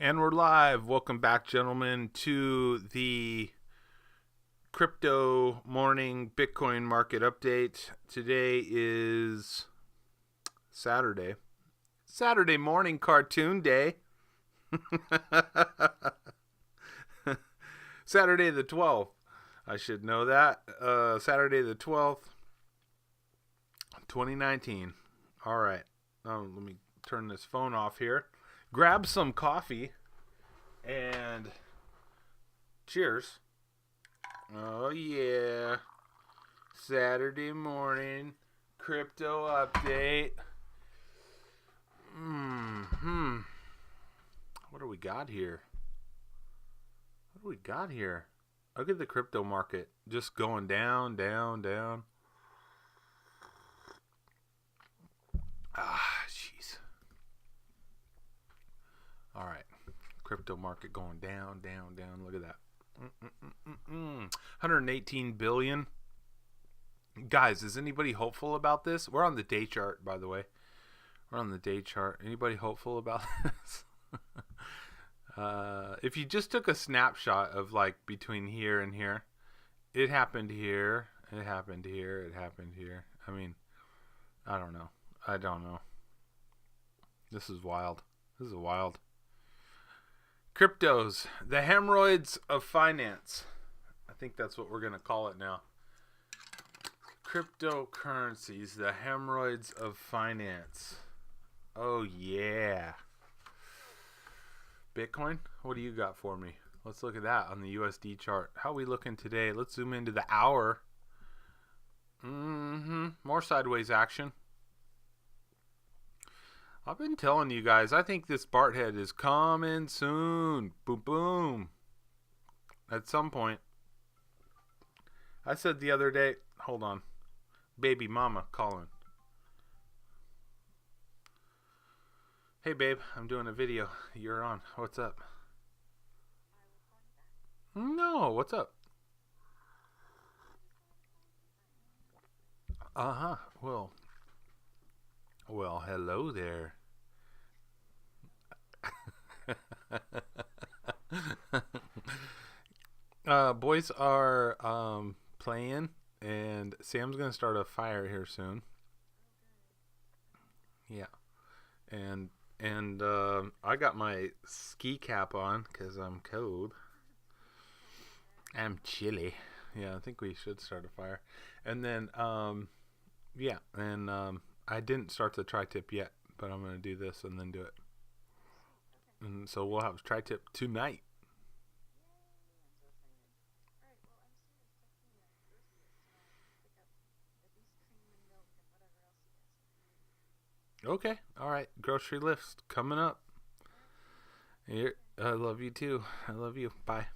And we're live. Welcome back, gentlemen, to the crypto morning Bitcoin market update. Today is Saturday. Saturday morning cartoon day. Saturday the 12th. I should know that. Saturday the 12th, 2019. All right. Let me turn this phone off here. Grab some coffee and cheers. Oh yeah. Saturday morning crypto update. What do we got here? Look at the crypto market just going down, down, down. Jeez. All right. Crypto market going down, down, down. Look at that. 118 billion. Guys, is anybody hopeful about this? We're on the day chart, by the way. We're on the day chart. Anybody hopeful about this? If you just took a snapshot of like between here and here, it happened here, it happened here, it happened here. I mean, I don't know. This is wild. Cryptos, the hemorrhoids of finance. I think that's what we're going to call it now. Cryptocurrencies, the hemorrhoids of finance. Oh, yeah. Bitcoin, what do you got for me? Let's look at that on the USD chart. How are we looking today? Let's zoom into the hour. More sideways action. I've been telling you guys, I think this Bart head is coming soon. Boom, boom. At some point. I said the other day, hold on. Baby mama calling. Hey, babe, I'm doing a video. You're on. What's up? No, what's up? Uh-huh. Well, hello there. Boys are playing, and Sam's gonna start a fire here soon. Yeah, and I got my ski cap on because I'm cold. I'm chilly. Yeah, I think we should start a fire, and then yeah, and I didn't start the tri-tip yet, but I'm gonna do this and then do it. And so we'll have tri-tip tonight. Okay, all right. Grocery list coming up. Here, I love you too. I love you. Bye.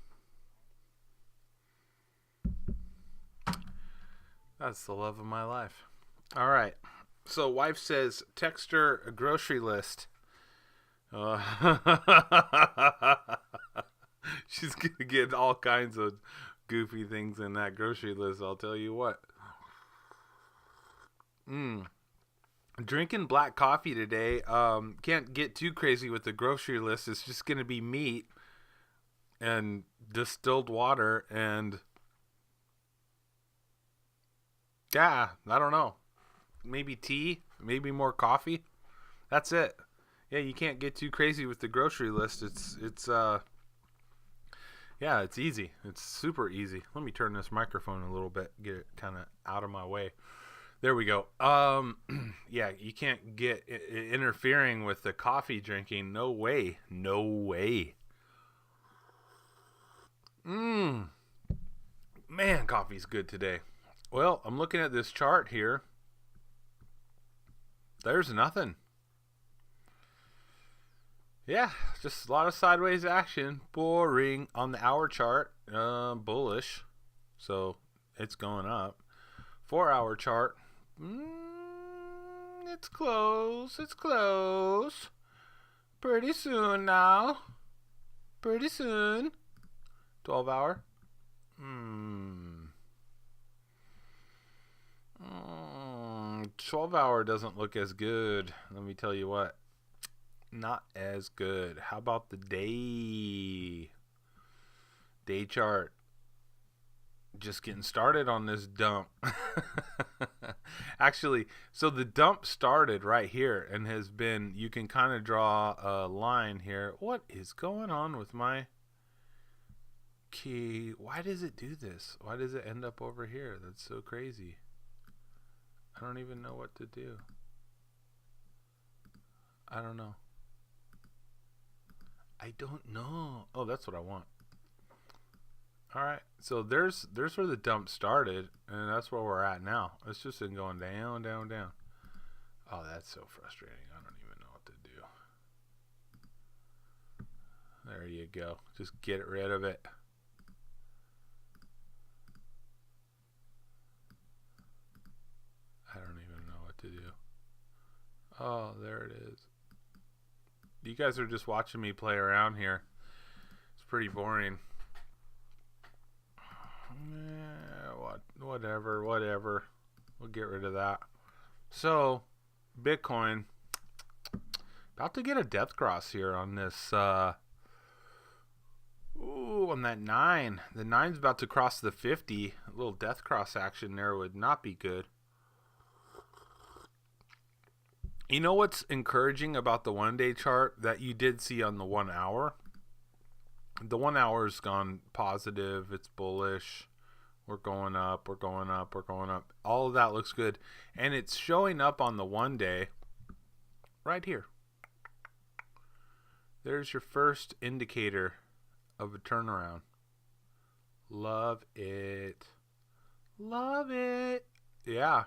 That's the love of my life. All right. So wife says text her a grocery list. She's gonna get all kinds of goofy things in that grocery list. I'll tell you what. Drinking black coffee today. Can't get too crazy with the grocery list. It's just gonna be meat and distilled water and yeah, I don't know. Maybe tea, maybe more coffee. That's it. Yeah, you can't get too crazy with the grocery list. It's yeah, it's easy. It's super easy. Let me turn this microphone a little bit, get it kind of out of my way. There we go. Yeah, you can't get interfering with the coffee drinking. No way. Man, coffee's good today. Well, I'm looking at this chart here. There's nothing. Yeah, just a lot of sideways action. Boring on the hour chart. Bullish. So it's going up. 4-hour chart. It's close. Pretty soon now. 12-hour. 12-hour doesn't look as good. Let me tell you what. Not as good. How about the day chart? Just getting started on this dump. Actually, so the dump started right here and has been, you can kind of draw a line here. What is going on with my key? Why does it do this? Why does it end up over here? That's so crazy. I don't even know what to do. I don't know. I don't know. Oh, that's what I want. All right, so there's where the dump started, and that's where we're at now. It's just been going down, down, down. Oh, that's so frustrating. I don't even know what to do. There you go. Just get rid of it. I don't even know what to do. Oh, there it is. You guys are just watching me play around here. It's pretty boring. Whatever. We'll get rid of that. So, Bitcoin about to get a death cross here on this. On that 9. The 9's about to cross the 50. A little death cross action there would not be good. You know what's encouraging about the 1-day chart that you did see on the 1 hour? The 1 hour's gone positive. It's bullish. We're going up. We're going up. We're going up. All of that looks good. And it's showing up on the 1 day right here. There's your first indicator of a turnaround. Love it. Love it. Yeah.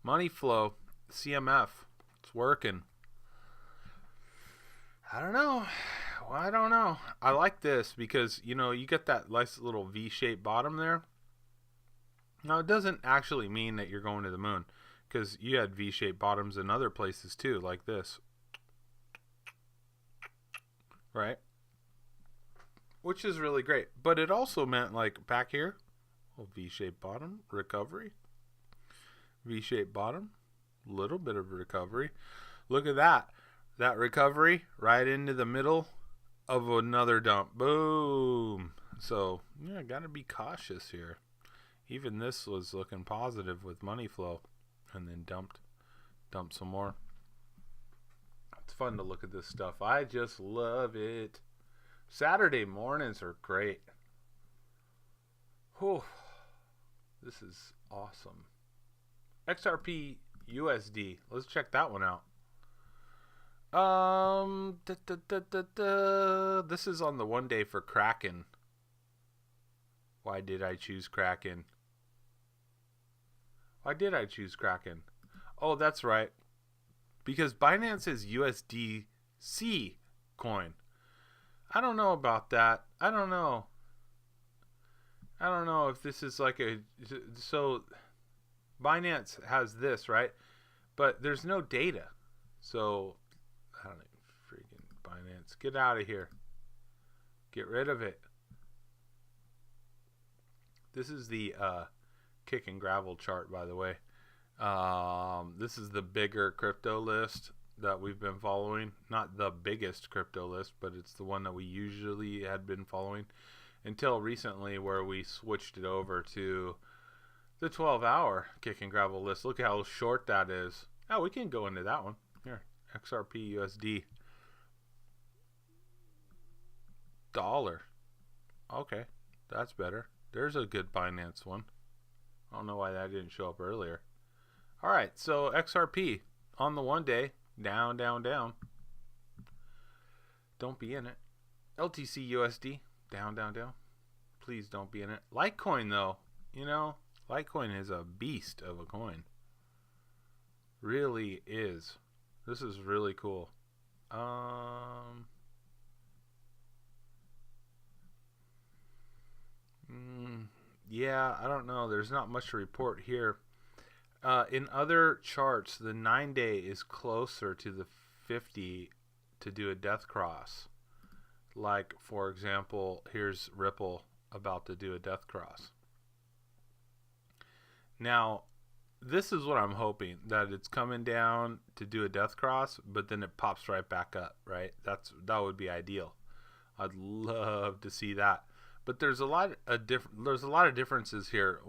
Money flow. CMF. It's working. I don't know. Well, I don't know. I like this because, you know, you get that nice little V-shaped bottom there. Now, it doesn't actually mean that you're going to the moon because you had V-shaped bottoms in other places too, like this. Right? Which is really great. But it also meant, like, back here, a V-shaped bottom, recovery. V-shaped bottom, little bit of recovery. Look at that. That recovery right into the middle of another dump. Boom. So, yeah, got to be cautious here. Even this was looking positive with money flow, and then dumped some more. It's fun to look at this stuff. I just love it. Saturday mornings are great. Whew. This is awesome. XRP USD. Let's check that one out. This is on the 1 day for Kraken. Why did I choose Kraken? Oh, that's right. Because Binance is USDC coin. I don't know about that. I don't know if this is like a... So, Binance has this, right? But there's no data. So, I don't know. Freaking Binance. Get out of here. Get rid of it. This is the KicknGravel chart, by the way. This is the bigger crypto list that we've been following. Not the biggest crypto list, but it's the one that we usually had been following until recently, where we switched it over to the 12-hour KicknGravel list. Look at how short that is. Oh, we can go into that one. Here, XRP USD. Dollar. Okay, that's better. There's a good Binance one. I don't know why that didn't show up earlier. All right, so XRP on the 1 day, down, down, down. Don't be in it. LTC USD, down, down, down. Please don't be in it. Litecoin, though, you know, Litecoin is a beast of a coin. Really is. This is really cool. Yeah, I don't know. There's not much to report here. In other charts, the 9 day is closer to the 50 to do a death cross. Like, for example, here's Ripple about to do a death cross. Now, this is what I'm hoping, that it's coming down to do a death cross, but then it pops right back up, right? That would be ideal. I'd love to see that. But there's a lot of differences here.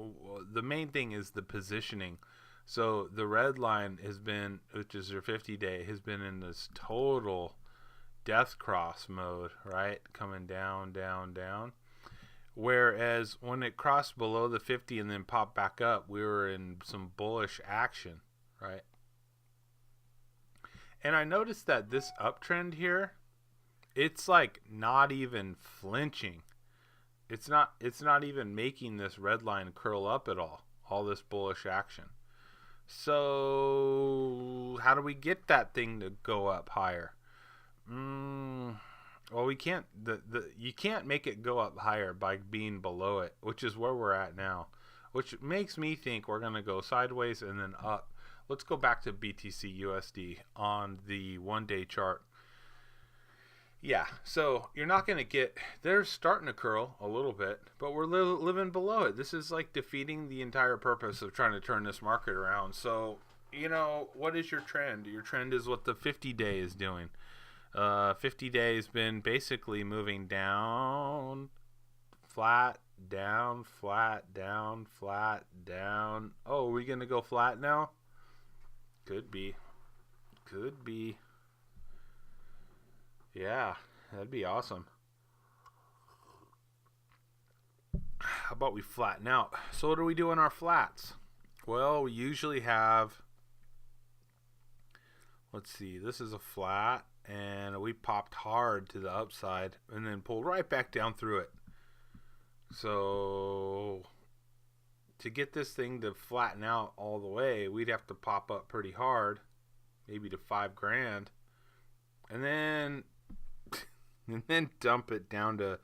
The main thing is the positioning. So the red line has been, which is your 50-day, has been in this total death cross mode, right? Coming down, down, down. Whereas when it crossed below the 50 and then popped back up, we were in some bullish action, right? And I noticed that this uptrend here, it's like not even flinching. It's not even making this red line curl up at all this bullish action. So how do we get that thing to go up higher? Well, we can't. You can't make it go up higher by being below it, which is where we're at now, which makes me think we're gonna go sideways and then up. Let's go back to BTC USD on the 1-day chart. Yeah, so you're not gonna get. They're starting to curl a little bit, but we're living below it. This is like defeating the entire purpose of trying to turn this market around. So what is your trend? Your trend is what the 50-day is doing. 50-day has been basically moving down, flat, down, flat, down, flat, down. Oh, are we going to go flat now? Could be. Yeah, that'd be awesome. How about we flatten out? So what do we do on our flats? Well, we usually have, let's see, this is a flat. And we popped hard to the upside and then pulled right back down through it. So to get this thing to flatten out all the way, we'd have to pop up pretty hard, maybe to $5,000, and then dump it down to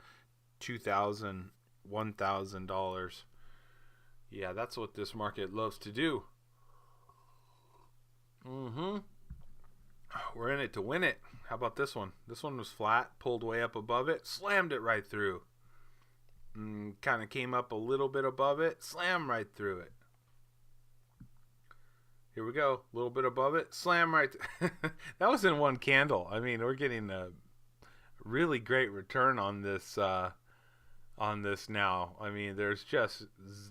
$2,000, $1,000. Yeah, that's what this market loves to do. We're in it to win it. How about this one? This one was flat, pulled way up above it, slammed it right through. Kind of came up a little bit above it, slam right through it. Here we go, a little bit above it, slam right. That was in one candle. I mean, we're getting a really great return on this now. I mean, there's just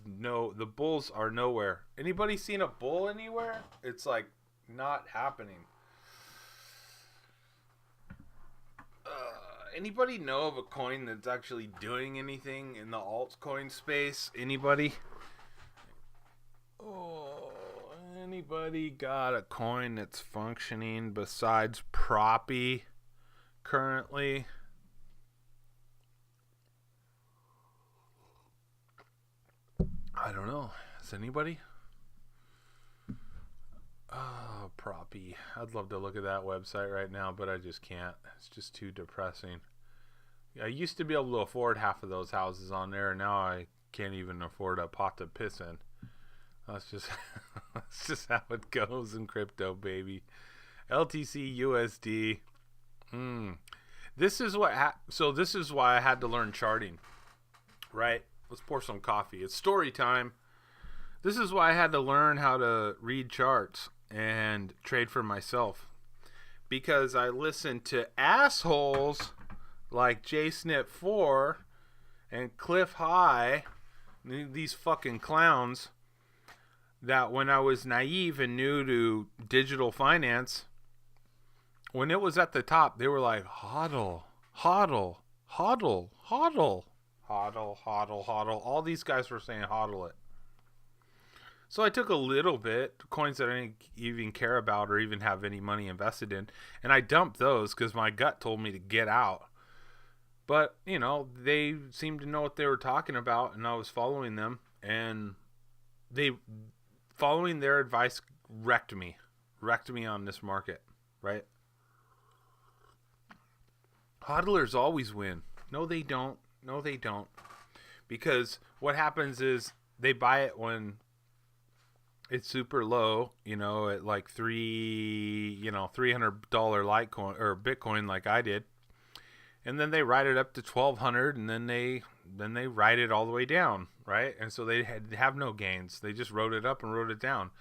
the bulls are nowhere. Anybody seen a bull anywhere? It's like not happening. Anybody know of a coin that's actually doing anything in the altcoin space? Anybody? Oh, anybody got a coin that's functioning besides Proppy currently? I don't know. Is anybody? Oh, Proppy. I'd love to look at that website right now, but I just can't. It's just too depressing. I used to be able to afford half of those houses on there, and now I can't even afford a pot to piss in. That's just how it goes in crypto, baby. LTC USD. This is this is why I had to learn charting, right? Let's pour some coffee. It's story time. This is why I had to learn how to read charts and trade for myself, because I listened to assholes like JSnip4 and Cliff High, these fucking clowns, that when I was naive and new to digital finance, when it was at the top, they were like, hodl, hodl, hodl, hodl, hodl, hodl, hodl. All these guys were saying hodl it. So I took a little bit, coins that I didn't even care about or even have any money invested in, and I dumped those because my gut told me to get out. But, they seemed to know what they were talking about, and I was following them, and following their advice wrecked me on this market, right? Hodlers always win. No, they don't. Because what happens is they buy it when it's super low, at like $300 Litecoin or Bitcoin, like I did, and then they ride it up to 1,200, and then they ride it all the way down. right? And so they have no gains. They just wrote it up and wrote it down.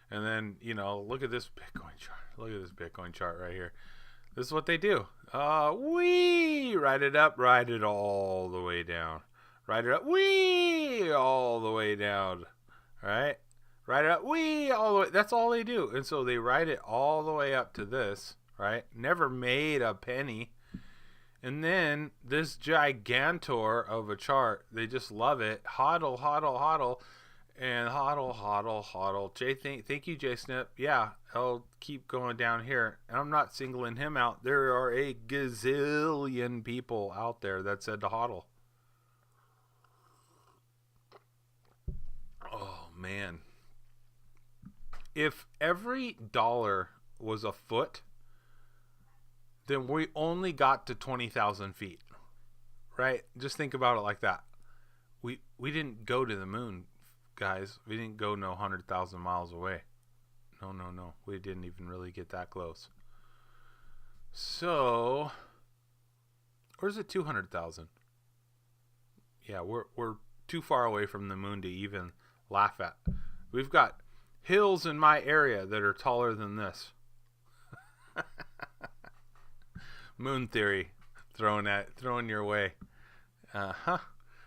And then, look at this Bitcoin chart. Look at this Bitcoin chart right here. This is what they do. Write it up, write it all the way down. Write it up, all the way down. Right? Write it up, all the way. That's all they do. And so they write it all the way up to this, right? Never made a penny. And then this gigantor of a chart, they just love it. Hodl, hodl, hodl. And hodl, hodl, hodl. Thank you, Jay Snip. Yeah, I'll keep going down here. And I'm not singling him out. There are a gazillion people out there that said to hodl. Oh, man. If every dollar was a foot, then we only got to 20,000 feet, right? Just think about it like that. We didn't go to the moon, guys. We didn't go 100,000 miles away. No. We didn't even really get that close. So, or is it 200,000? Yeah, we're too far away from the moon to even laugh at. We've got hills in my area that are taller than this. Moon theory thrown your way.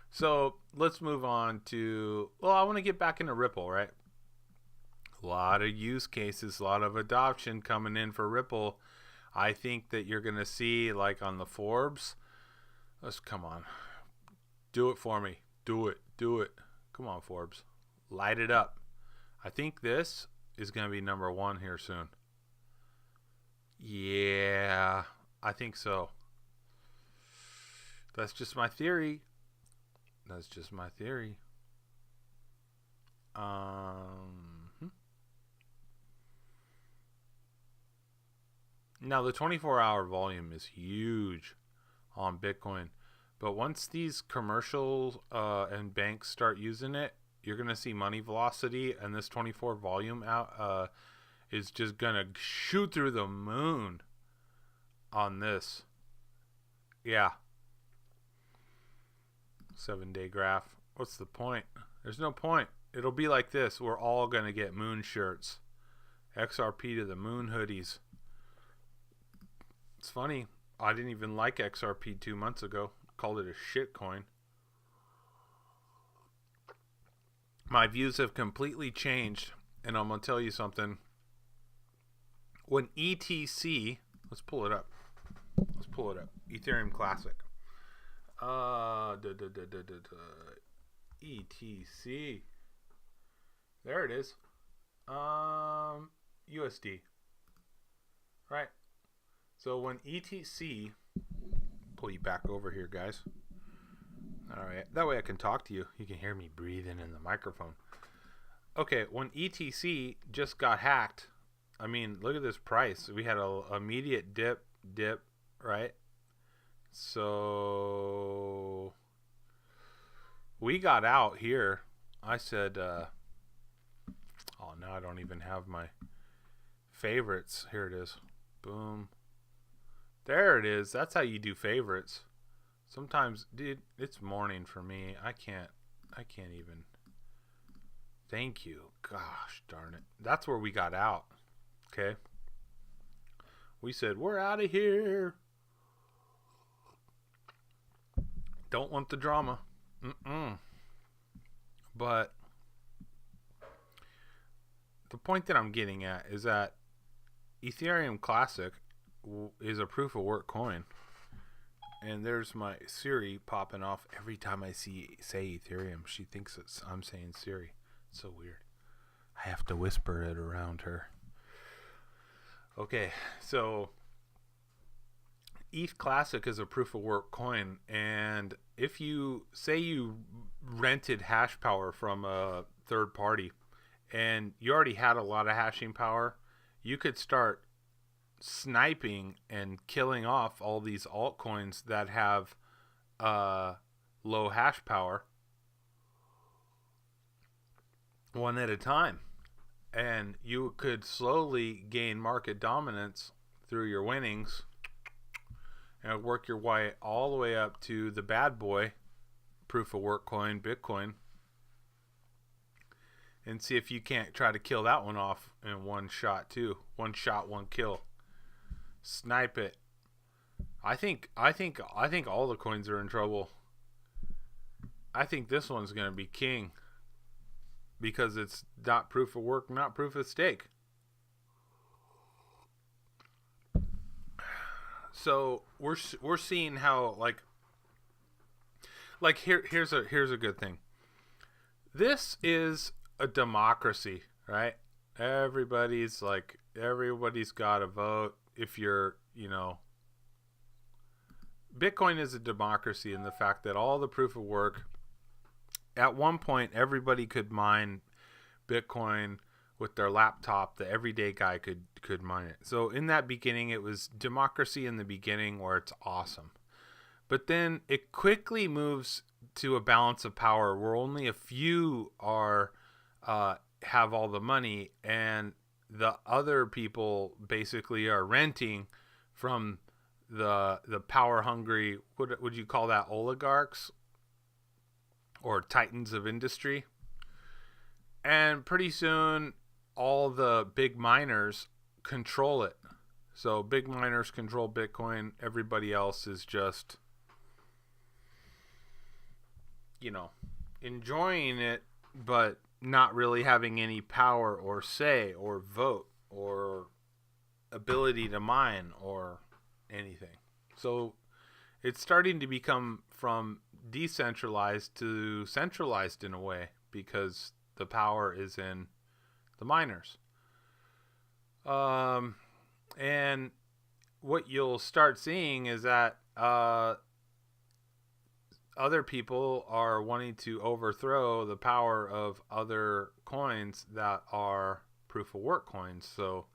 So let's move on to, I want to get back into Ripple, right? A lot of use cases, a lot of adoption coming in for Ripple. I think that you're going to see, like on the Forbes, come on, do it for me. Do it. Come on, Forbes. Light it up. I think this is going to be number 1 here soon. Yeah, I think so. That's just my theory. Now the 24-hour volume is huge on Bitcoin, but once these commercials and banks start using it, you're gonna see money velocity, and this 24 volume out is just gonna shoot through the moon on this. Yeah. 7-day graph. What's the point? There's no point. It'll be like this. We're all gonna get moon shirts. XRP to the moon hoodies. It's funny. I didn't even like XRP 2 months ago. Called it a shit coin. My views have completely changed, and I'm going to tell you something. When ETC, let's pull it up. Ethereum Classic. ETC. There it is. USD. Right. So when ETC, pull you back over here, guys. All right, that way I can talk to you. You can hear me breathing in the microphone. Okay, when ETC just got hacked, I mean, look at this price. We had an immediate dip, right? So we got out here. I said, now I don't even have my favorites. Here it is. Boom. There it is. That's how you do favorites. Sometimes, dude, it's morning for me. I can't even. Thank you. Gosh darn it. That's where we got out. Okay. We said, we're out of here. Don't want the drama. But the point that I'm getting at is that Ethereum Classic is a proof of work coin. And there's my Siri popping off every time I say Ethereum. She thinks I'm saying Siri. It's so weird. I have to whisper it around her. Okay, so ETH Classic is a proof of work coin, and if you say you rented hash power from a third party and you already had a lot of hashing power, you could start sniping and killing off all these altcoins that have low hash power one at a time, and you could slowly gain market dominance through your winnings and work your way all the way up to the bad boy proof of work coin, Bitcoin. and see if you can't try to kill that one off in one shot too. One shot, one kill. Snipe it. I think all the coins are in trouble. I think this one's gonna be king because it's not proof of work, not proof of stake. So we're seeing how here's a good thing. This is a democracy, right? Everybody's got a vote. If you're, Bitcoin is a democracy in the fact that all the proof of work, at one point, everybody could mine Bitcoin with their laptop. The everyday guy could mine it. So in that beginning, it was democracy in the beginning where it's awesome. But then it quickly moves to a balance of power where only a few are have all the money, and the other people basically are renting from the power hungry, what would you call that, oligarchs or titans of industry. And pretty soon all the big miners control it. So big miners control Bitcoin. Everybody else is just enjoying it, but not really having any power or say or vote or ability to mine or anything. So it's starting to become from decentralized to centralized in a way because the power is in the miners. And what you'll start seeing is that other people are wanting to overthrow the power of other coins that are proof of work coins. So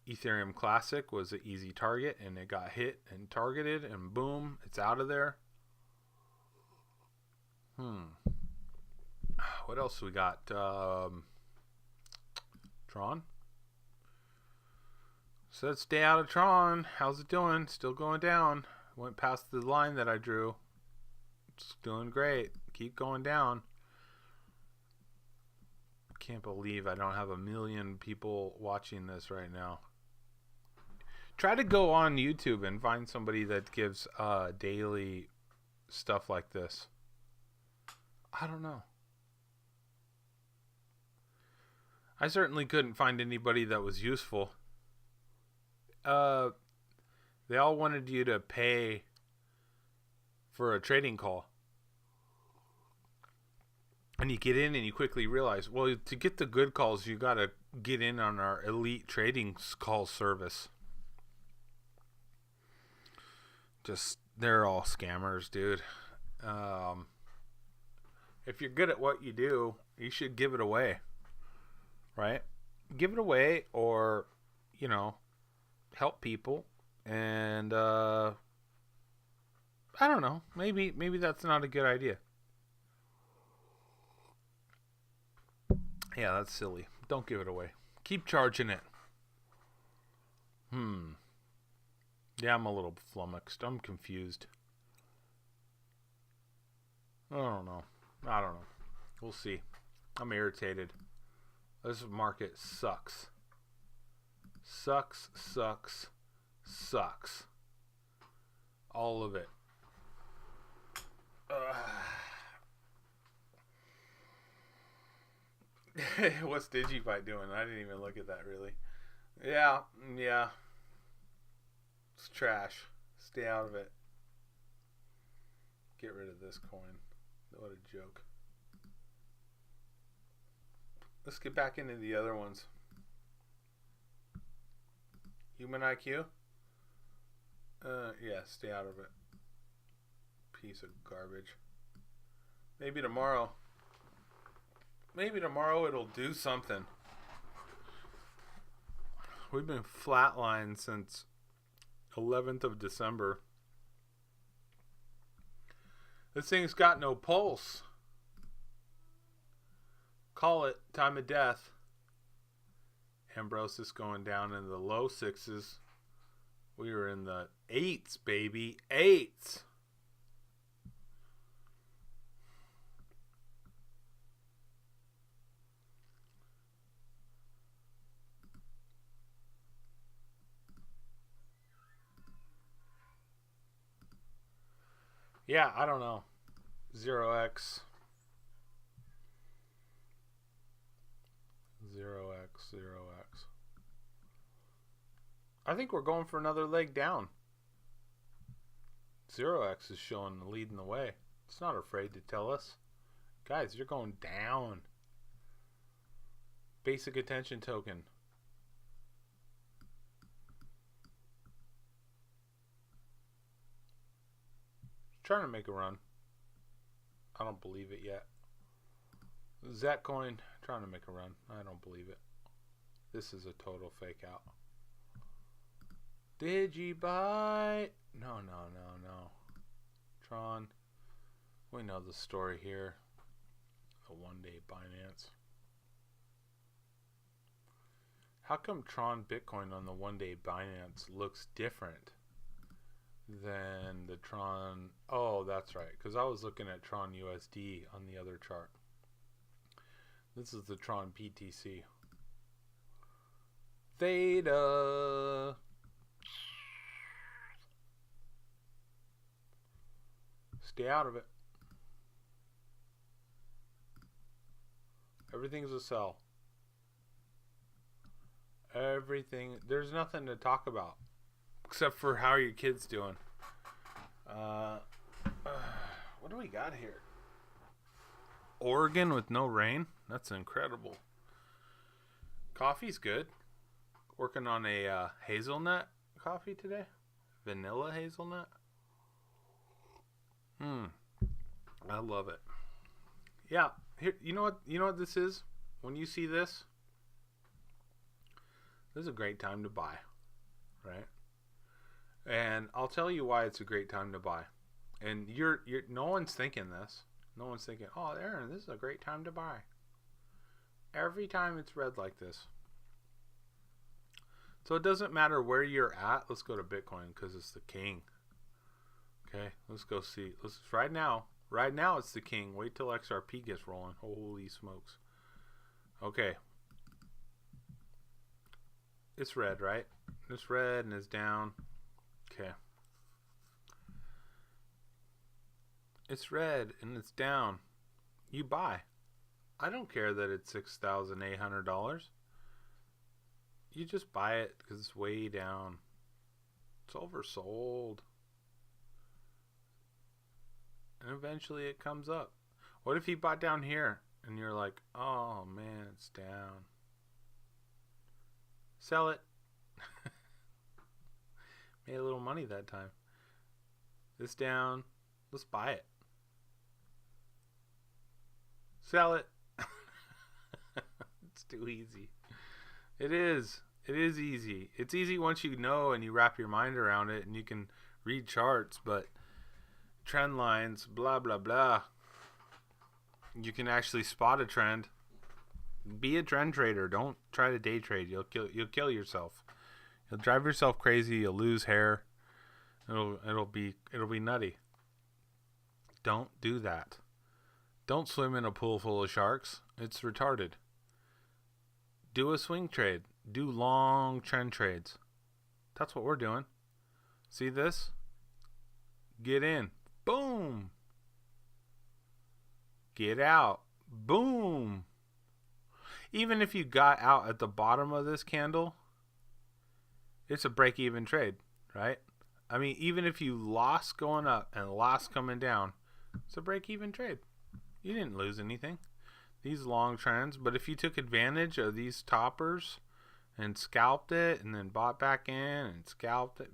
Ethereum Classic was an easy target, and it got hit and targeted, and boom, it's out of there. What else we got? Tron. Said stay out of Tron. How's it doing? Still going down. Went past the line that I drew. It's doing great. Keep going down. Can't believe I don't have 1 million people watching this right now. Try to go on YouTube and find somebody that gives daily stuff like this. I don't know. I certainly couldn't find anybody that was useful. They all wanted you to pay for a trading call. And you get in and you quickly realize, well, to get the good calls, you got to get in on our elite trading call service. Just, they're all scammers, dude. If you're good at what you do, you should give it away. Right? Give it away or, help people. And, I don't know. Maybe that's not a good idea. Yeah, that's silly. Don't give it away. Keep charging it. Yeah, I'm a little flummoxed. I'm confused. I don't know. We'll see. I'm irritated. This market sucks. Sucks. All of it. What's DigiFight doing? I didn't even look at that, really. Yeah. It's trash. Stay out of it. Get rid of this coin. What a joke. Let's get back into the other ones. Human IQ? Yeah, stay out of it. Piece of garbage. Maybe tomorrow it'll do something. We've been flatlined since 11th of December. This thing's got no pulse. Call it time of death. Ambrosis going down in the low 6s. We were in the 8s, baby. 8s. Yeah, I don't know. 0x. 0x, 0x. I think we're going for another leg down. 0x is leading the way. It's not afraid to tell us. Guys, you're going down. Basic attention token. Trying to make a run. I don't believe it yet. Zatcoin trying to make a run. I don't believe it. This is a total fake out. Digibyte. No. Tron. We know the story here. The one-day Binance. How come Tron Bitcoin on the one-day Binance looks different than the Tron? Oh, that's right. Because I was looking at Tron USD on the other chart. This is the Tron BTC. Theta. Stay out of it. Everything's a sell. Everything. There's nothing to talk about except for how are your kids doing. What do we got here? Oregon with no rain. That's incredible. Coffee's good. Working on a hazelnut coffee today. Vanilla hazelnut. I love it. Yeah. Here, you know what this is? When you see this, this is a great time to buy, right? And I'll tell you why it's a great time to buy. And you're no one's thinking this. No one's thinking, "Oh, Aaron, this is a great time to buy." Every time it's red like this. So it doesn't matter where you're at. Let's go to Bitcoin because it's the king. Okay, let's go see. Right now it's the king. Wait till XRP gets rolling. Holy smokes. Okay. It's red, right? It's red and it's down. Okay. It's red and it's down. You buy. I don't care that it's $6,800. You just buy it because it's way down. It's oversold. And eventually it comes up. What if you bought down here and you're like, oh man, it's down. Sell it. Made a little money that time. This down. Let's buy it. Sell it. It's too easy. It is. It is easy. It's easy once you know and you wrap your mind around it and you can read charts, but trend lines, blah, blah, blah. You can actually spot a trend. Be a trend trader. Don't try to day trade. You'll kill yourself. You'll drive yourself crazy. You'll lose hair. It'll be nutty. Don't do that. Don't swim in a pool full of sharks. It's retarded. Do a swing trade. Do long trend trades. That's what we're doing. See this? Get in. Boom. Get out. Boom. Even if you got out at the bottom of this candle, it's a break-even trade, right? I mean, even if you lost going up and lost coming down, it's a break-even trade. You didn't lose anything. These long trends, but if you took advantage of these toppers and scalped it and then bought back in and scalped it,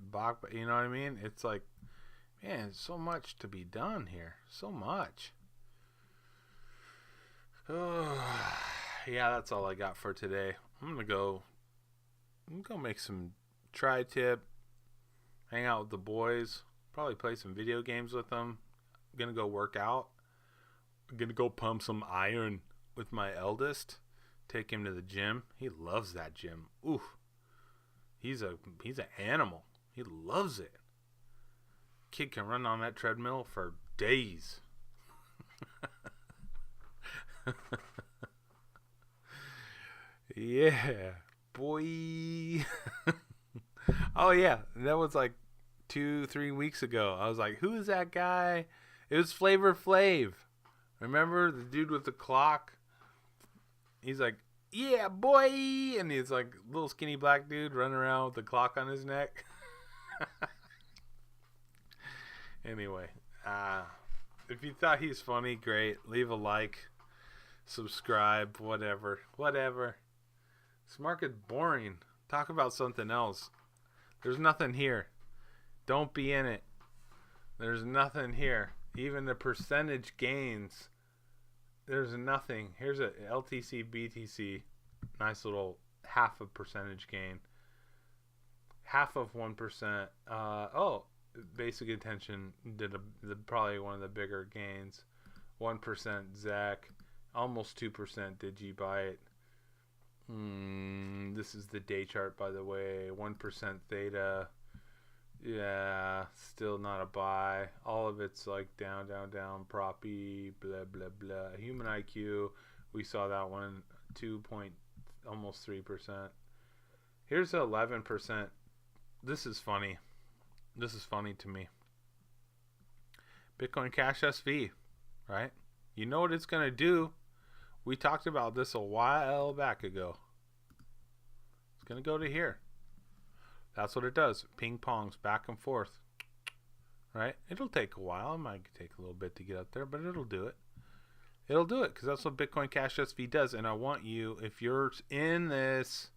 you know what I mean? It's like, man, there's so much to be done here. So much. Oh, yeah, that's all I got for today. I'm gonna go make some tri-tip, hang out with the boys, probably play some video games with them. I'm gonna go work out. I'm gonna go pump some iron with my eldest. Take him to the gym. He loves that gym. Ooh, he's an animal. He loves it. Kid can run on that treadmill for days. Yeah, boy. Oh yeah, that was like 2-3 weeks ago. I was like, who is that guy? It was Flavor Flav. Remember the dude with the clock? He's like, yeah, boy. And he's like a little skinny black dude running around with the clock on his neck. Anyway, if you thought he's funny, great. Leave a like, subscribe, whatever. This market's boring. Talk about something else. There's nothing here. Don't be in it. There's nothing here. Even the percentage gains, there's nothing. Here's a LTC BTC, nice little half a percentage gain. Half of 1%. Basic attention did probably one of the bigger gains. 1% ZAC, almost 2% Digibyte. This is the day chart, by the way. 1% theta. Yeah, still not a buy. All of it's like down, proppy, blah, blah, blah. Human IQ, we saw that one, almost 3%. Here's 11%. This is funny. This is funny to me. Bitcoin Cash SV, right? You know what it's going to do. We talked about this a while back ago. It's going to go to here. That's what it does. Ping pongs back and forth. Right? It'll take a while. It might take a little bit to get up there, but it'll do it. It'll do it because that's what Bitcoin Cash SV does. And I want you, if you're in this,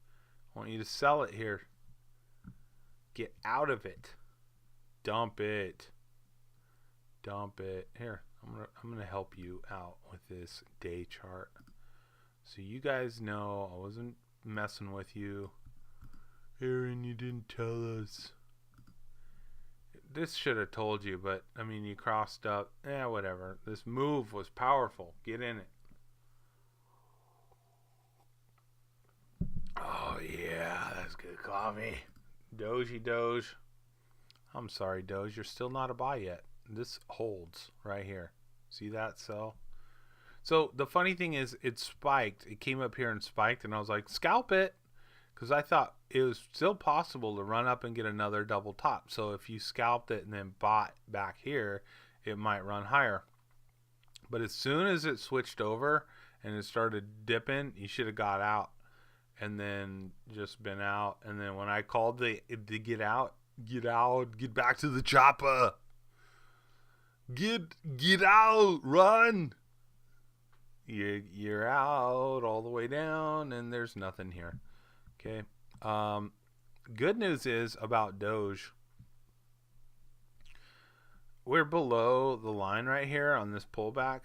I want you to sell it here. Get out of it. Dump it. Here, I'm gonna help you out with this day chart, so you guys know I wasn't messing with you. Aaron, you didn't tell us. This should have told you, but I mean, you crossed up. Whatever. This move was powerful. Get in it. Oh yeah, that's good coffee. Doge. I'm sorry, Doge. You're still not a buy yet. This holds right here. See that sell? So the funny thing is, it spiked. It came up here and spiked, and I was like, scalp it, because I thought it was still possible to run up and get another double top. So if you scalped it and then bought back here, it might run higher. But as soon as it switched over and it started dipping, you should have got out and then just been out. And then when I called to get out, get back to the chopper. Get out, run. You're out all the way down, and there's nothing here. Okay. Good news is about Doge. We're below the line right here on this pullback.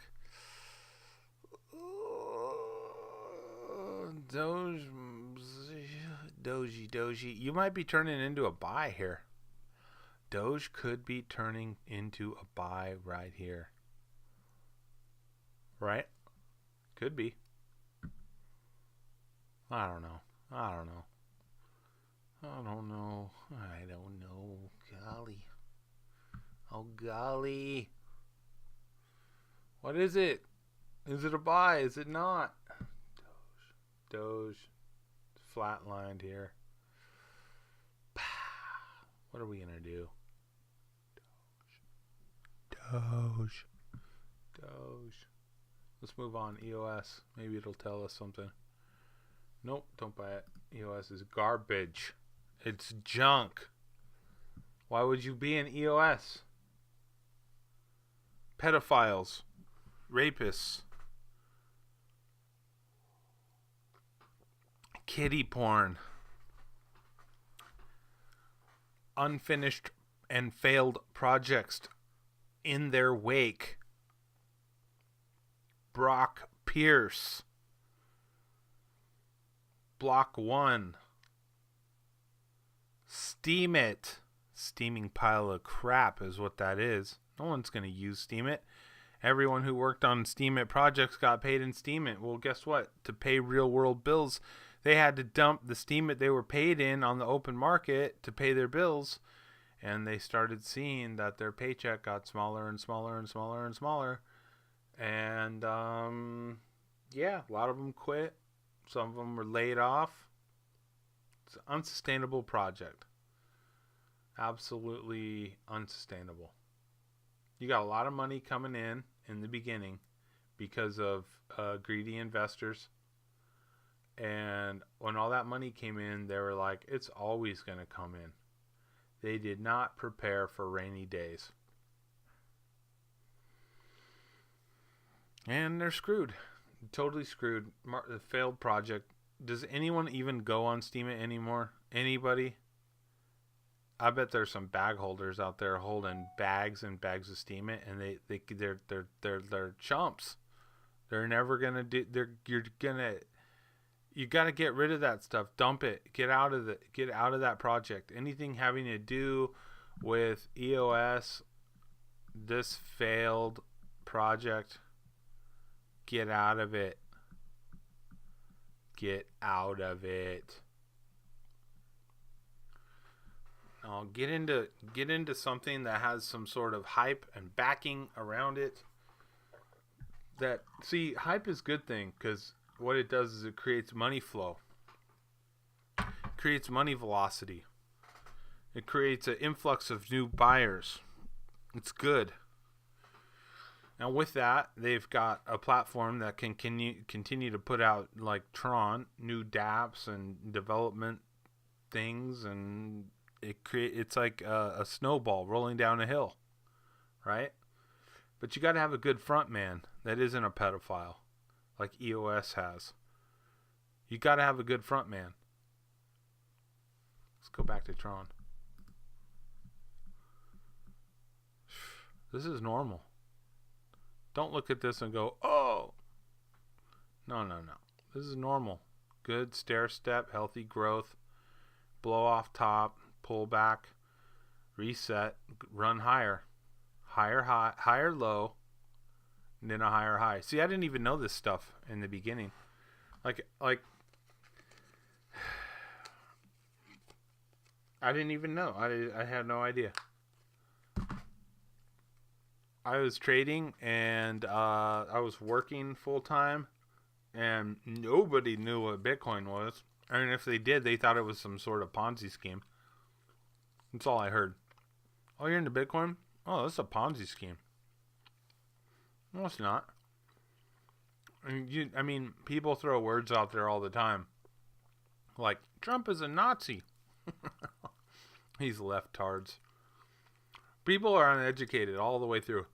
Doji. You might be turning into a buy here. Doge could be turning into a buy right here. Right? Could be. I don't know. Golly. Oh, golly. What is it? Is it a buy? Is it not? Doge. Flatlined here. What are we going to do? Doge. Let's move on. EOS. Maybe it'll tell us something. Nope, don't buy it. EOS is garbage. It's junk. Why would you be in EOS? Pedophiles. Rapists. Kitty porn. Unfinished and failed projects in their wake. Brock Pierce. Block 1. Steam it. Steaming pile of crap is what that is. No one's going to use Steam it. Everyone who worked on Steam it projects got paid in Steam it. Well, guess what? To pay real world bills, they had to dump the Steam it they were paid in on the open market to pay their bills. And they started seeing that their paycheck got smaller and smaller and smaller and smaller. And, yeah, a lot of them quit. Some of them were laid off. It's an unsustainable project. Absolutely unsustainable. You got a lot of money coming in the beginning because of greedy investors. And when all that money came in, they were like, it's always going to come in. They did not prepare for rainy days. And they're screwed. Totally screwed. Failed project. Does anyone even go on Steemit anymore? Anybody? I bet there's some bag holders out there holding bags and bags of Steemit, and they're chumps. They're never gonna do. You gotta get rid of that stuff. Dump it. Get out of that project. Anything having to do with EOS, this failed project, get out of it. Get out of it. I'll get into something that has some sort of hype and backing around it. Hype is a good thing, because what it does is it creates money flow. It creates money velocity. It creates an influx of new buyers. It's good. Now with that, they've got a platform that can continue to put out, like Tron, new dApps and development things, and it's like a snowball rolling down a hill, right? But you got to have a good front man that isn't a pedophile, like EOS has. You got to have a good front man. Let's go back to Tron. This is normal. Don't look at this and go, oh. No. This is normal. Good stair step, healthy growth, blow off top, pull back, reset, run higher. Higher high, higher low, and then a higher high. See, I didn't even know this stuff in the beginning. Like I didn't even know. I had no idea. I was trading, and I was working full time, and nobody knew what Bitcoin was. And if they did, they thought it was some sort of Ponzi scheme. That's all I heard. Oh, you're into Bitcoin? Oh, that's a Ponzi scheme. No, it's not. I mean, people throw words out there all the time. Like, Trump is a Nazi. These leftards. People are uneducated all the way through.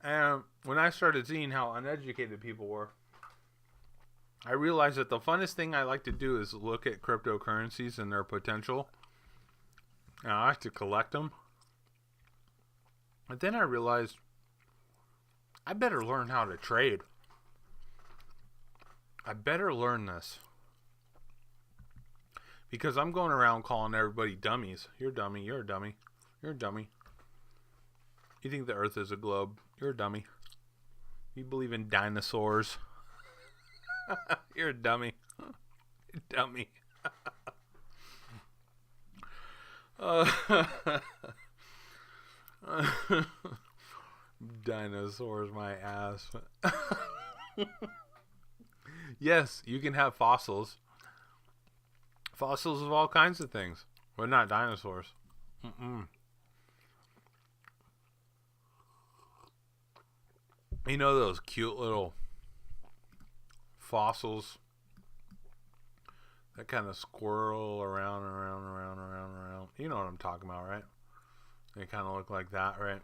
And when I started seeing how uneducated people were, I realized that the funnest thing I like to do is look at cryptocurrencies and their potential. And I like to collect them. But then I realized I better learn how to trade. I better learn this. Because I'm going around calling everybody dummies. You're a dummy. You're a dummy. You're a dummy. You think the earth is a globe. You're a dummy. You believe in dinosaurs. You're a dummy. You're a dummy. Dinosaurs, my ass. Yes, you can have fossils. Fossils of all kinds of things. But not dinosaurs. You know those cute little fossils that kind of squirrel around. You know what I'm talking about, right? They kind of look like that, right?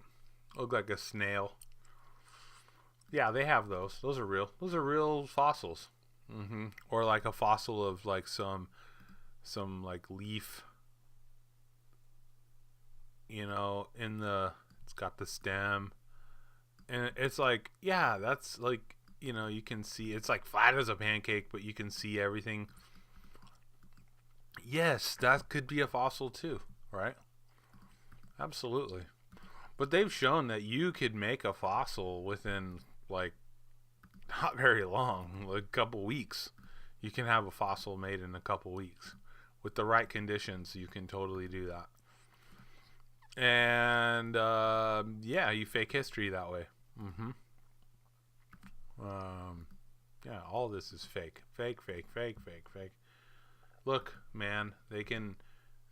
Look like a snail. Yeah, they have those. Those are real. Those are real fossils. Or like a fossil of like some like leaf. You know, it's got the stem. And it's like, yeah, that's like, you know, you can see, it's like flat as a pancake, but you can see everything. Yes, that could be a fossil too, right? Absolutely. But they've shown that you could make a fossil within, like, not very long, like a couple weeks. You can have a fossil made in a couple weeks. With the right conditions, you can totally do that. And, yeah, you fake history that way. Yeah, all this is fake. Fake. Look, man, they can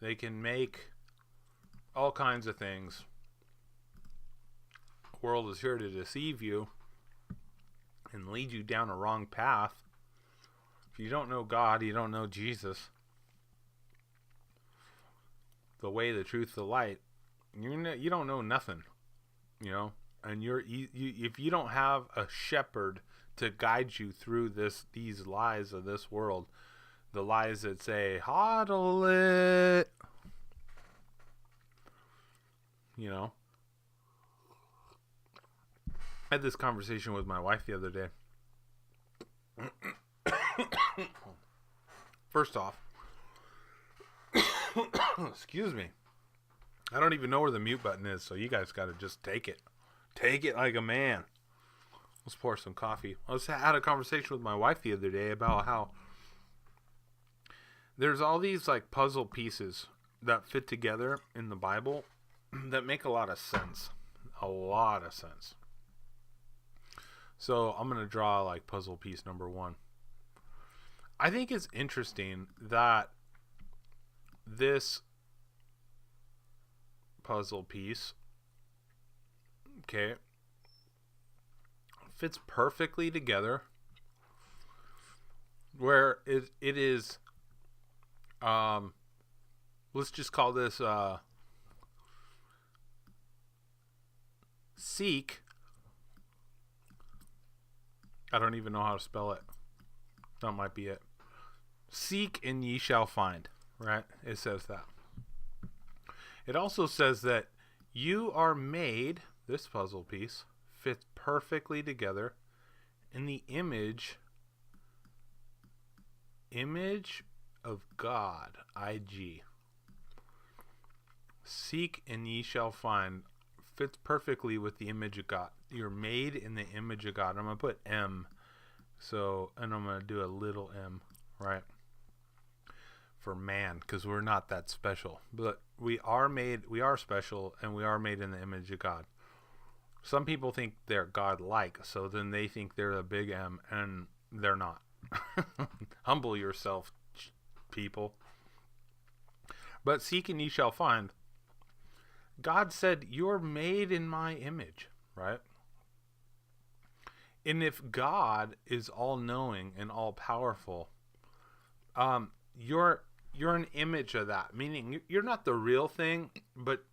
make all kinds of things. The world is here to deceive you and lead you down a wrong path. If you don't know God, you don't know Jesus, the way, the truth, the light, you don't know nothing, you know. And if you don't have a shepherd to guide you through these lies of this world, the lies that say hodl it, you know. I had this conversation with my wife the other day. First off, excuse me, I don't even know where the mute button is, so you guys got to just take it. Take it like a man. Let's pour some coffee. I had a conversation with my wife the other day about how there's all these like puzzle pieces that fit together in the Bible that make a lot of sense. A lot of sense. So I'm going to draw like puzzle piece number 1. I think it's interesting that this puzzle piece, okay, fits perfectly together, where it is, let's just call this seek. I don't even know how to spell it. That might be it. Seek and ye shall find, right? It says that. It also says that you are made, this puzzle piece fits perfectly together in the image of God, IG. Seek and ye shall find fits perfectly with the image of God. You're made in the image of God. I'm going to put M. And I'm going to do a little m, right? For man, because we're not that special. But we are special, and we are made in the image of God. Some people think they're God-like, so then they think they're a big M, and they're not. Humble yourself, people. But seek and ye shall find. God said, you're made in my image, right? And if God is all-knowing and all-powerful, you're an image of that. Meaning, you're not the real thing, but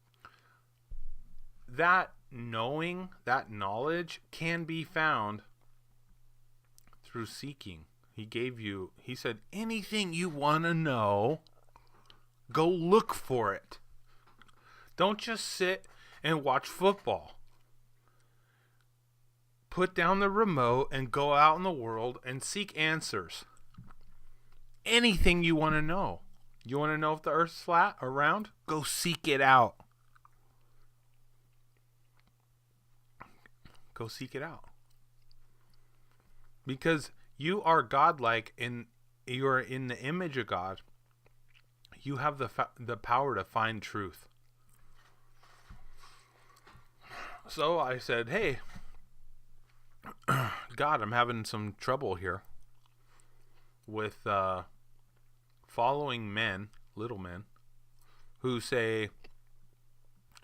that knowing, that knowledge can be found through seeking. He said, anything you want to know, go look for it. Don't just sit and watch football. Put down the remote and go out in the world and seek answers. Anything you want to know. You want to know if the earth's flat or round? Go seek it out. Go seek it out. Because you are godlike and you are in the image of God. You have the power to find truth. So I said, hey, God, I'm having some trouble here with following men, little men, who say,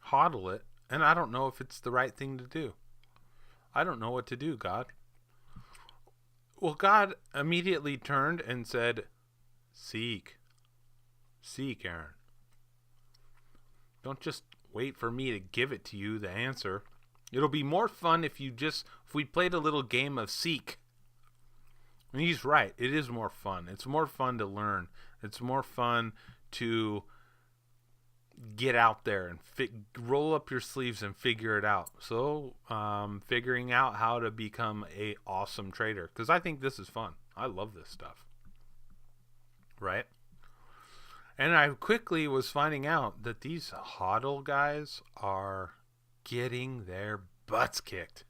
hodl it, and I don't know if it's the right thing to do. I don't know what to do, God. Well, God immediately turned and said, seek. Seek, Aaron. Don't just wait for me to give it to you, the answer. It'll be more fun if we played a little game of seek. And he's right. It is more fun. It's more fun to learn. It's more fun to get out there and roll up your sleeves and figure it out. So, figuring out how to become a awesome trader. Because I think this is fun. I love this stuff. Right? And I quickly was finding out that these hodl guys are getting their butts kicked.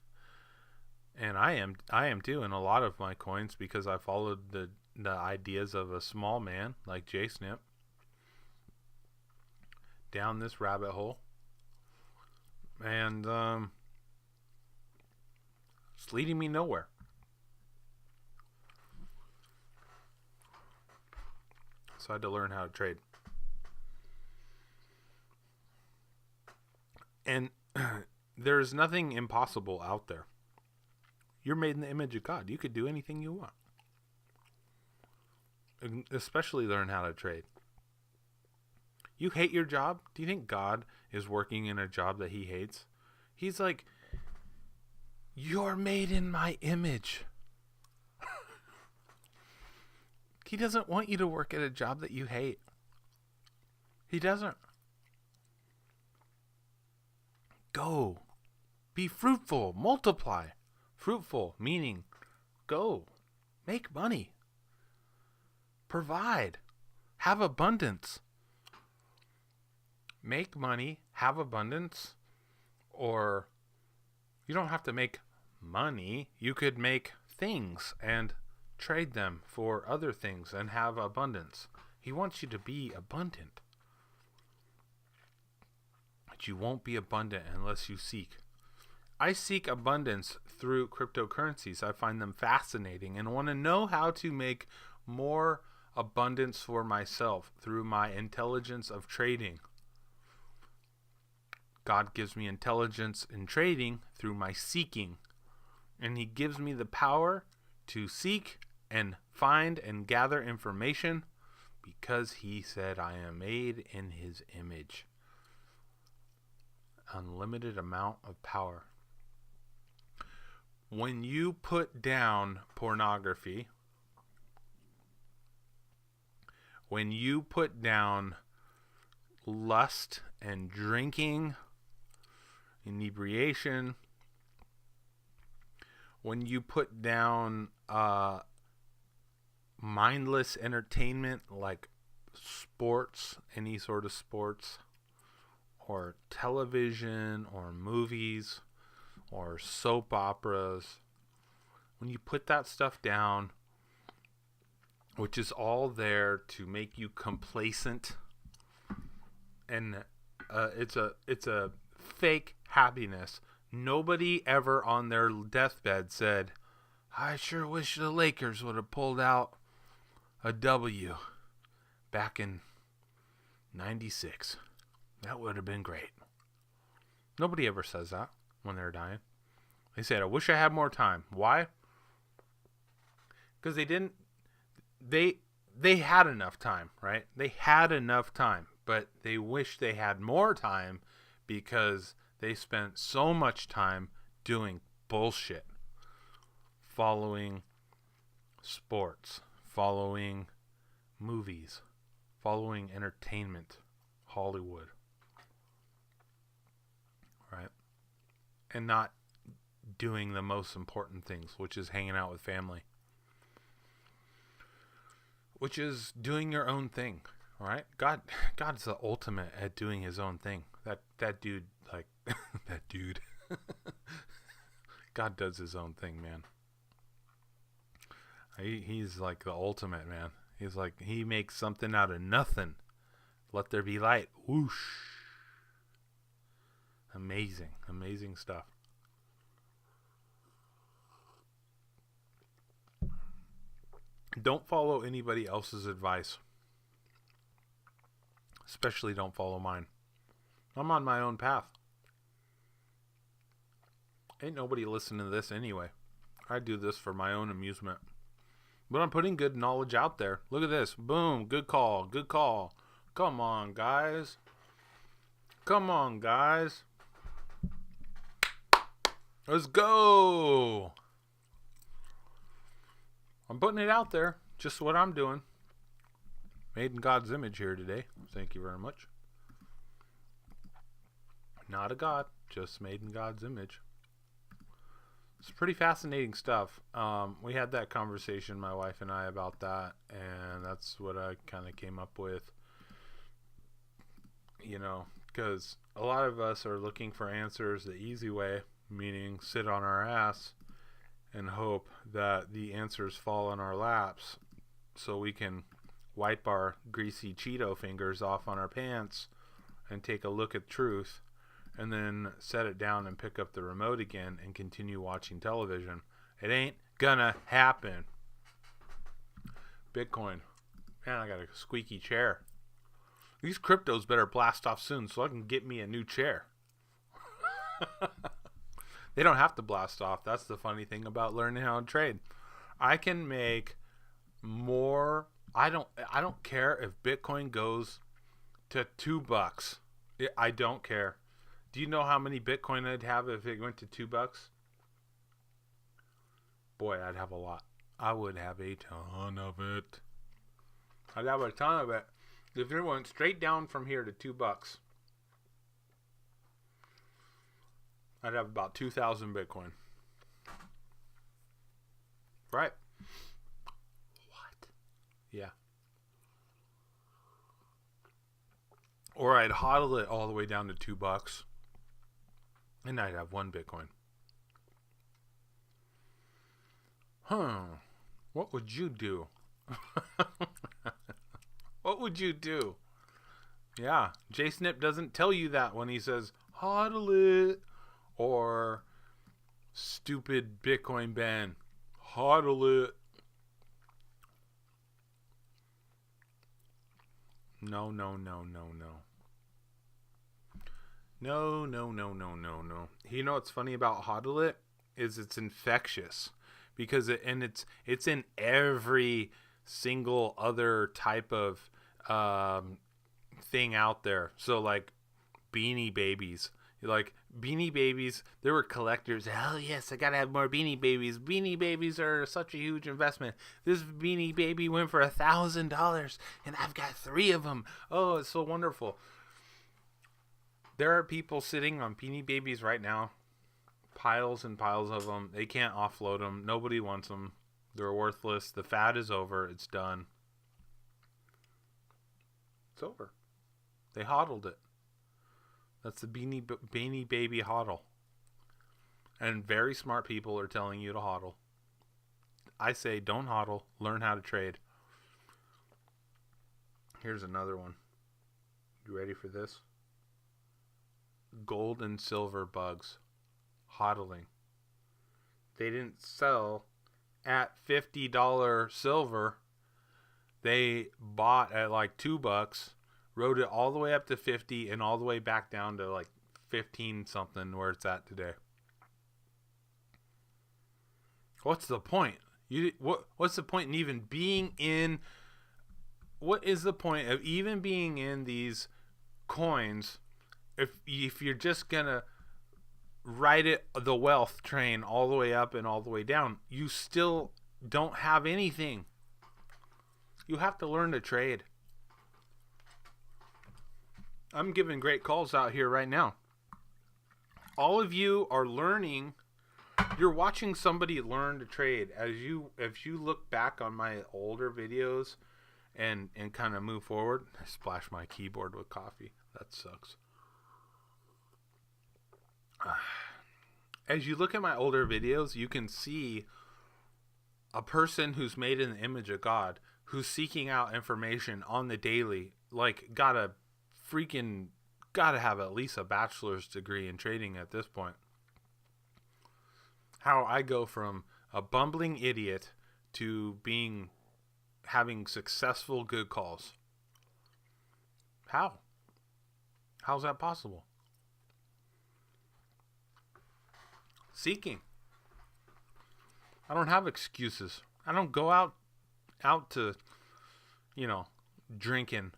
And I am too in a lot of my coins, because I followed the ideas of a small man like Jay Snip down this rabbit hole. And it's leading me nowhere. So I had to learn how to trade. And there's nothing impossible out there. You're made in the image of God. You could do anything you want. Especially learn how to trade. You hate your job? Do you think God is working in a job that he hates? He's like, you're made in my image. He doesn't want you to work at a job that you hate. He doesn't. Go. Be fruitful. Multiply. Fruitful, meaning go. Make money. Provide. Have abundance. Make money. Have abundance. Or you don't have to make money. You could make things and trade them for other things and have abundance. He wants you to be abundant. But you won't be abundant unless you seek. I seek abundance through cryptocurrencies. I find them fascinating and want to know how to make more abundance for myself through my intelligence of trading. God gives me intelligence in trading through my seeking. And he gives me the power to seek and find and gather information because he said I am made in his image. Unlimited amount of power. When you put down pornography, when you put down lust and drinking, inebriation, when you put down mindless entertainment like sports, any sort of sports, or television, or movies, or soap operas, when you put that stuff down, which is all there to make you complacent, and it's a fake happiness. Nobody ever on their deathbed said, I sure wish the Lakers would have pulled out a W back in 96. That would have been great. Nobody ever says that when they're dying. They said, I wish I had more time. Why? Because they had enough time, right? They had enough time, but they wish they had more time because they spent so much time doing bullshit. Following sports, following movies, following entertainment, Hollywood. Right? And not doing the most important things, which is hanging out with family. Which is doing your own thing, right? God's the ultimate at doing his own thing. That dude, like, that dude. God does his own thing, man. He's like the ultimate, man. He's like, he makes something out of nothing. Let there be light. Whoosh. Amazing, amazing stuff. Don't follow anybody else's advice. Especially don't follow mine. I'm on my own path. Ain't nobody listening to this anyway. I do this for my own amusement. But I'm putting good knowledge out there. Look at this. Boom. Good call. Good call. Come on, guys. Come on, guys. Let's go. I'm putting it out there. Just what I'm doing. Made in God's image here today. Thank you very much. Not a God. Just made in God's image. It's pretty fascinating stuff. We had that conversation, my wife and I, about that. And that's what I kind of came up with. You know, because a lot of us are looking for answers the easy way. Meaning sit on our ass and hope that the answers fall in our laps so we can wipe our greasy Cheeto fingers off on our pants and take a look at truth and then set it down and pick up the remote again and continue watching television. It ain't gonna happen. Bitcoin. Man, I got a squeaky chair. These cryptos better blast off soon so I can get me a new chair. They don't have to blast off. That's the funny thing about learning how to trade. I can make more. I don't care if Bitcoin goes to $2. I don't care. Do you know how many Bitcoin I'd have if it went to $2? Boy, I'd have a lot. I would have a ton of it. I'd have a ton of it. If it went straight down from here to $2, I'd have about 2,000 Bitcoin. Right. What? Yeah. Or I'd hodl it all the way down to $2, and I'd have 1 Bitcoin. What would you do? What would you do? Yeah, JSnip doesn't tell you that when he says hodl it or stupid Bitcoin ban. Hodl it. No. You know what's funny about hodl it is it's infectious because it's in every single other type of thing out there. So like Beanie Babies. Like Beanie Babies, there were collectors. Oh yes, I gotta have more Beanie Babies. Beanie Babies are such a huge investment. This Beanie Baby went for $1,000, and I've got 3 of them. Oh, it's so wonderful. There are people sitting on Beanie Babies right now, piles and piles of them. They can't offload them. Nobody wants them. They're worthless. The fad is over. It's done. It's over. They hodled it. That's the Beanie Baby hodl. And very smart people are telling you to hodl. I say don't hodl. Learn how to trade. Here's another one. You ready for this? Gold and silver bugs. Hodling. They didn't sell at $50 silver. They bought at like $2. Rode it all the way up to 50 and all the way back down to like 15 something where it's at today. What's the point? What's the point in even being in? What is the point of even being in these coins if you're just gonna ride it the wealth train all the way up and all the way down? You still don't have anything. You have to learn to trade. I'm giving great calls out here right now. All of you are learning. You're watching somebody learn to trade. As you look back on my older videos and kind of move forward. I splashed my keyboard with coffee. That sucks. As you look at my older videos, you can see a person who's made in the image of God, who's seeking out information on the daily, like gotta have at least a bachelor's degree in trading at this point. How I go from a bumbling idiot to having successful good calls. How's that possible? Seeking. I don't have excuses. I don't go out to, drinking.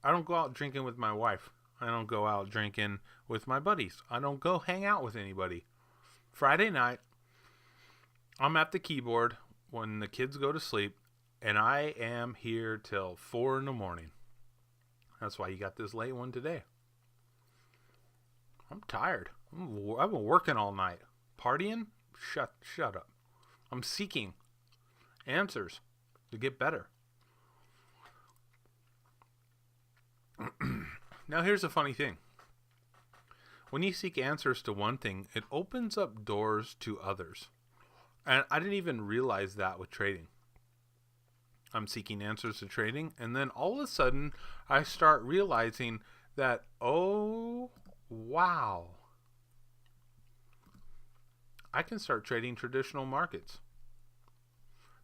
I don't go out drinking with my wife. I don't go out drinking with my buddies. I don't go hang out with anybody. Friday night, I'm at the keyboard when the kids go to sleep, and I am here till 4 in the morning. That's why you got this late one today. I'm tired. I've been working all night. Partying? Shut up. I'm seeking answers to get better. Now here's a funny thing. When you seek answers to one thing, it opens up doors to others. And I didn't even realize that with trading. I'm seeking answers to trading, and then all of a sudden I start realizing that, oh, wow, I can start trading traditional markets.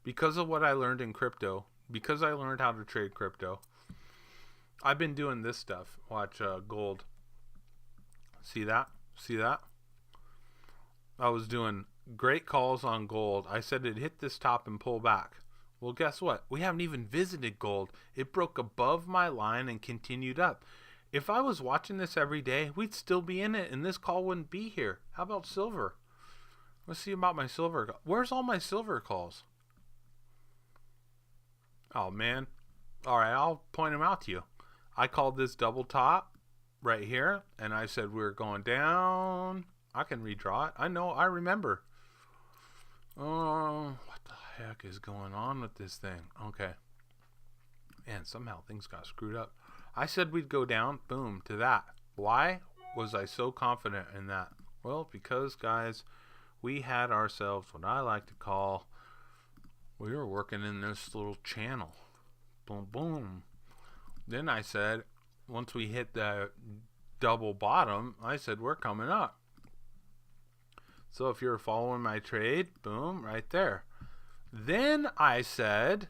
Because of what I learned in crypto, because I learned how to trade crypto, I've been doing this stuff. Watch gold. See that? See that? I was doing great calls on gold. I said it hit this top and pull back. Well, guess what? We haven't even visited gold. It broke above my line and continued up. If I was watching this every day, we'd still be in it, and this call wouldn't be here. How about silver? Let's see about my silver. Where's all my silver calls? Oh, man. All right, I'll point them out to you. I called this double top right here, and I said we were going down. I can redraw it. I know. I remember. Oh, what the heck is going on with this thing? Okay. Man, somehow things got screwed up. I said we'd go down, boom, to that. Why was I so confident in that? Well, because, guys, we had ourselves what I like to call, we were working in this little channel. Boom, boom. Then I said, once we hit the double bottom, I said, we're coming up. So if you're following my trade, boom, right there. Then I said,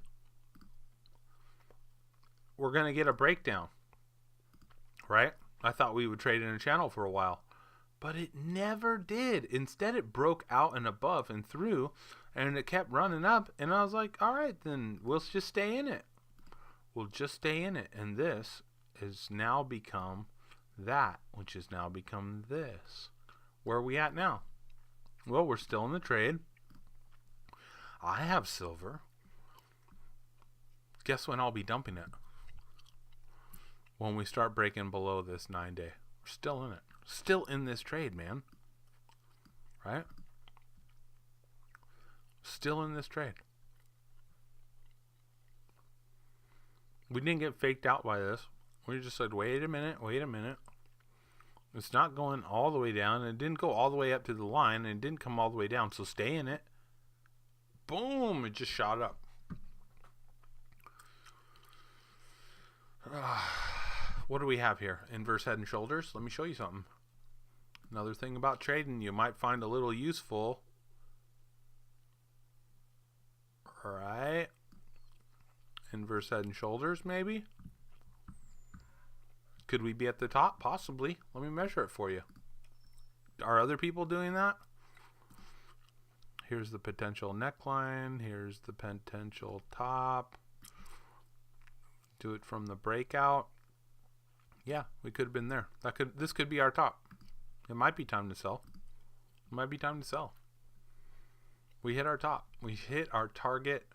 we're going to get a breakdown, right? I thought we would trade in a channel for a while, but it never did. Instead, it broke out and above and through, and it kept running up, and I was like, all right, then we'll just stay in it. We'll just stay in it, and this has now become that, which has now become this. Where are we at now? Well, we're still in the trade. I have silver. Guess when I'll be dumping it? When we start breaking below this 9-day. We're still in it. Still in this trade, man. Right? Still in this trade. We didn't get faked out by this. We just said, wait a minute, wait a minute. It's not going all the way down, and it didn't go all the way up to the line, and it didn't come all the way down, so stay in it. Boom! It just shot up. What do we have here? Inverse head and shoulders. Let me show you something. Another thing about trading you might find a little useful. Alright. Inverse head and shoulders, maybe? Could we be at the top? Possibly. Let me measure it for you. Are other people doing that? Here's the potential neckline. Here's the potential top. Do it from the breakout. Yeah, we could have been there. This could be our top. It might be time to sell. It might be time to sell. We hit our top. We hit our target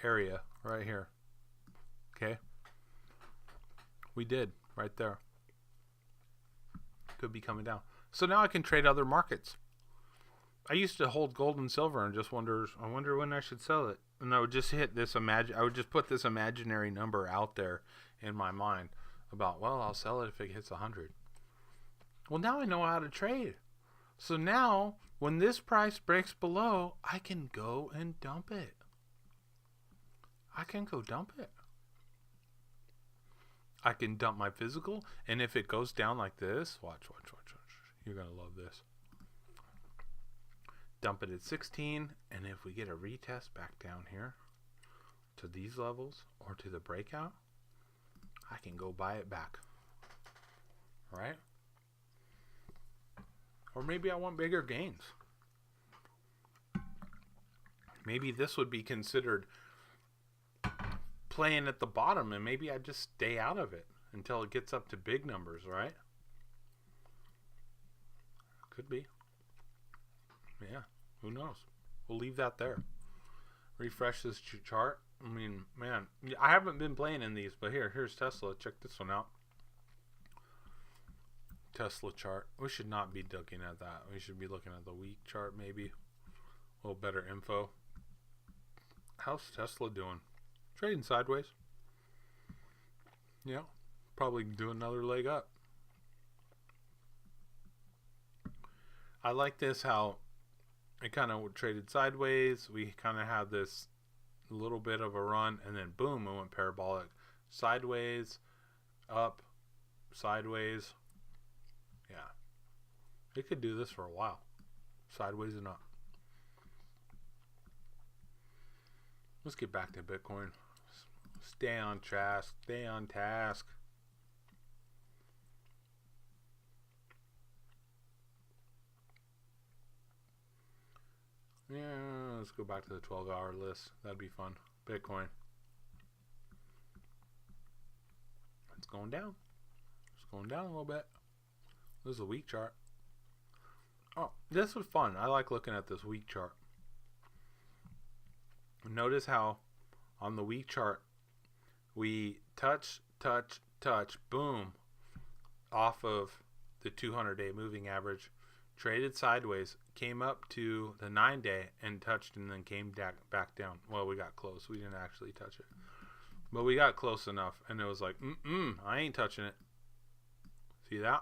area right here. Okay. We did right there. Could be coming down. So now I can trade other markets. I used to hold gold and silver and just I wonder when I should sell it. And I would just hit this I would just put this imaginary number out there in my mind about, well, I'll sell it if it hits 100. Well, now I know how to trade. So now when this price breaks below, I can go and dump it. I can go dump it. I can dump my physical, and if it goes down like this, watch. You're going to love this. Dump it at 16, and if we get a retest back down here to these levels or to the breakout, I can go buy it back. Right? Or maybe I want bigger gains. Maybe this would be considered playing at the bottom, and maybe I just stay out of it until it gets up to big numbers, right? Could be. Yeah, who knows? We'll leave that there. Refresh this chart. I mean, man, I haven't been playing in these, but here's Tesla. Check this one out. Tesla chart. We should not be looking at that. We should be looking at the week chart, maybe. A little better info. How's Tesla doing? Trading sideways. Yeah, probably do another leg up. I like this, how it kind of traded sideways. We kind of had this little bit of a run, and then boom, it went parabolic. Sideways, up, sideways. Yeah. It could do this for a while. Sideways and up. Let's get back to Bitcoin. Stay on task. Stay on task. Let's go back to the 12-hour list. That'd be fun. Bitcoin. It's going down. It's going down a little bit. This is a week chart. Oh, this was fun. I like looking at this week chart. Notice how on the week chart we touch, boom, off of the 200-day moving average, traded sideways, came up to the 9-day and touched, and then came back down. Well, we got close. We didn't actually touch it, but we got close enough, and it was like, I ain't touching it. See that?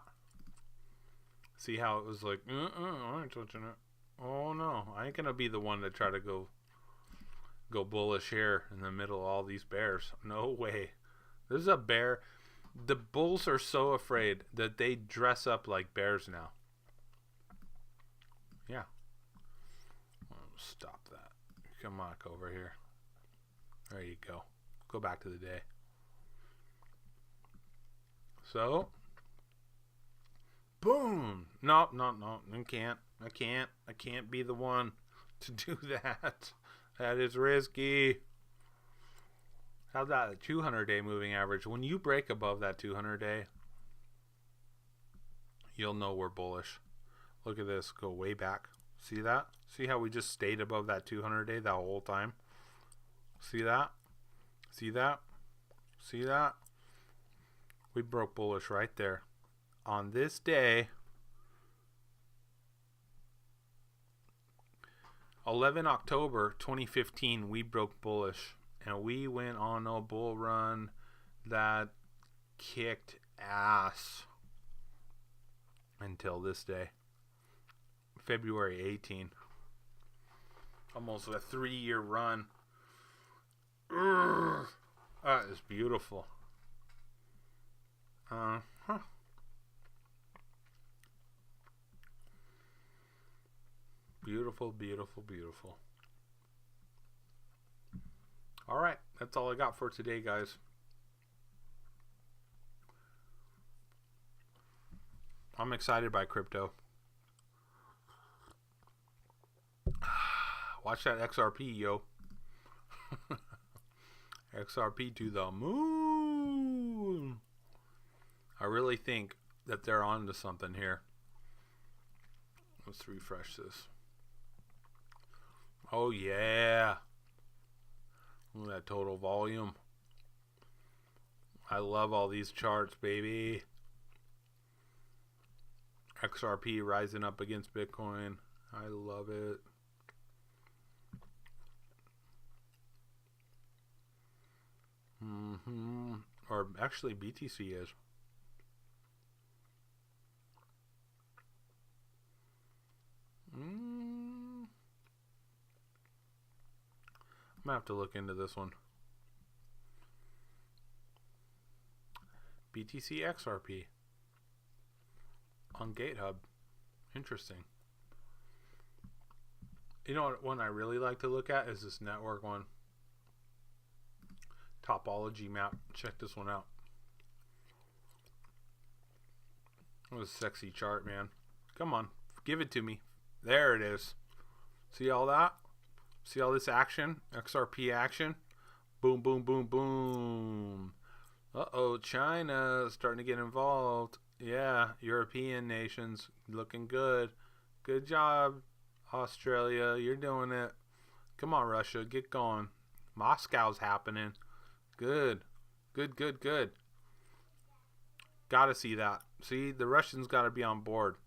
See how it was like, I ain't touching it. Oh no, I ain't gonna be the one to try to go bullish here in the middle of all these bears. No way. This is a bear. The bulls are so afraid that they dress up like bears now. Yeah. Stop that. Come on over here. There you go. Go back to the day. So, boom. No. I can't be the one to do that. That is risky. How's that? A 200-day moving average. When you break above that 200-day, you'll know we're bullish. Look at this. Go way back. See that? See how we just stayed above that 200-day that whole time? See that? See that? See that? We broke bullish right there. On this day, 11 October 2015, we broke bullish. And we went on a bull run that kicked ass until this day. February 18. Almost a 3-year run. Urgh. That is beautiful. Beautiful, beautiful, beautiful. All right, that's all I got for today, guys. I'm excited by crypto. Watch that XRP, yo. XRP to the moon. I really think that they're on to something here. Let's refresh this. Oh, yeah. Look at that total volume. I love all these charts, baby. XRP rising up against Bitcoin. I love it. Or actually BTC is. I'm gonna have to look into this one. BTC XRP on GateHub. Interesting. You know what one I really like to look at is this network one. Topology map. Check this one out. What a sexy chart, man. Come on. Give it to me. There it is. See all that? See all this action? XRP action? Boom, boom, boom, boom. Uh-oh, China is starting to get involved. Yeah, European nations looking good. Good job, Australia. You're doing it. Come on, Russia. Get going. Moscow's happening. Good. Good, good, good. Gotta see that. See, the Russians gotta be on board.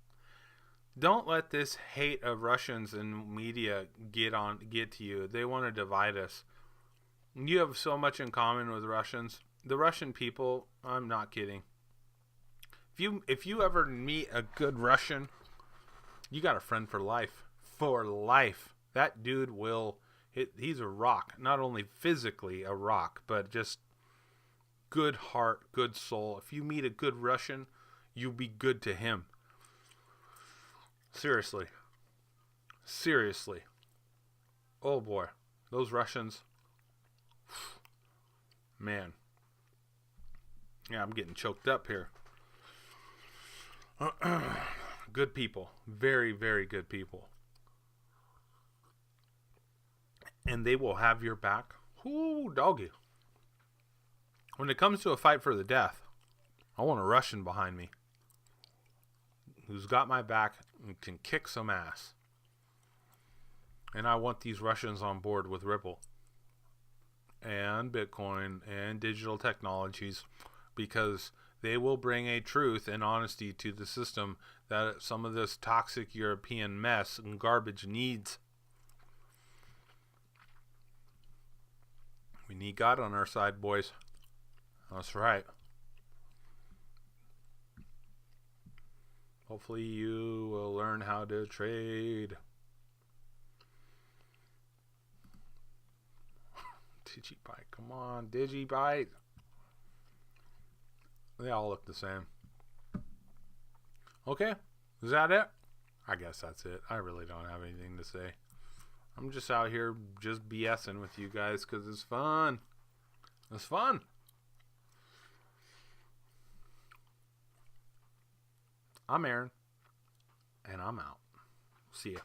Don't let this hate of Russians and media get to you. They want to divide us. You have so much in common with Russians. The Russian people, I'm not kidding. If you ever meet a good Russian, you got a friend for life. For life. That dude he's a rock. Not only physically a rock, but just good heart, good soul. If you meet a good Russian, you be good to him. Seriously. Seriously. Oh boy. Those Russians. Man. Yeah, I'm getting choked up here. Good people. Very, very good people. and they will have your back. Ooh, doggy. When it comes to a fight for the death, I want a Russian behind me who's got my back and can kick some ass. And I want these Russians on board with Ripple and Bitcoin and digital technologies, because they will bring a truth and honesty to the system that some of this toxic European mess and garbage needs. We need God on our side, boys. That's right. Hopefully you will learn how to trade. Digibite, come on, Digibite. They all look the same. Okay, is that it? I guess that's it. I really don't have anything to say. I'm just out here just BSing with you guys because it's fun. It's fun. I'm Aaron, and I'm out. See ya.